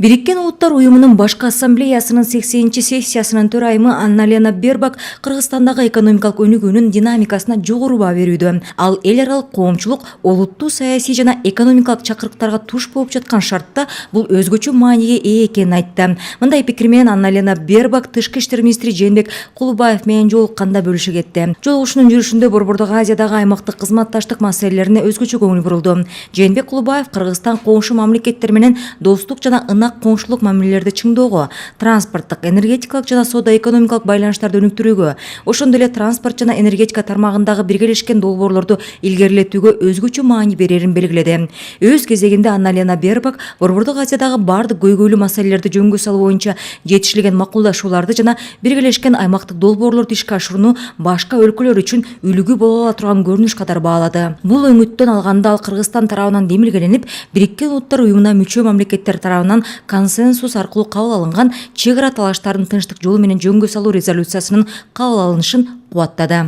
Бириккен Улуттар уюмунун башкы ассамблеясынын 80-сессиясынын төрайымы Анна-Лена Бербак Кыргызстандагы экономикалык өнүгүүнүн динамикасына жогору баа берүүдө. Ал эл аралык коомчулук олуттуу саясий жана экономикалык чакырыктарга туш болуп жаткан шартта бул өзгөчө мааниге ээ экенин айтты. Мындай пикир менен Анна-Лена Бербак тышкы иштер министри Жээнбек Кулубаев менен жолукканда бөлүшүп кетти. Жолугушуунун жүрүшүндө Борбордук Азиядагы аймактык кызматташтык маселелерине өзгөчө көңүл бурулду. Жээнбек Кулубаев Кыргызстан коңшу мамлекеттер менен достук жана ынак коңшулук мамилелерди чыңдоого, транспорттук, энергетикалык жана соода-экономикалык байланыштарды өнүктүрүүгө, ошондой эле транспорт жана энергетика тармагындагы биргелешкен долбоорлорду илгерилетүүгө өзгөчө маани берерин белгиледи. Өз кезегинде Анна-Лена Бербак Борбордук Азиядагы бардык көйгөйлүү маселелерди жөнгө салуу боюнча жетишилген макулдашууларды жана биргелешкен аймактык долбоорлорду ишке ашырууну башка өлкөлөр үчүн үлгү боло ала турган көрүнүш катары баалады. Бул өңүттөн алганда ал Кыргызстан тарабынан демилгеленип, Бириккен Улуттар уюмуна мүчө мамлекеттер тарабынан консенсус аркылуу кабыл алынган чек ара талаштарын тынчтык жолу менен жөнгө салуу резолюциясынын кабыл алынышын кубаттады.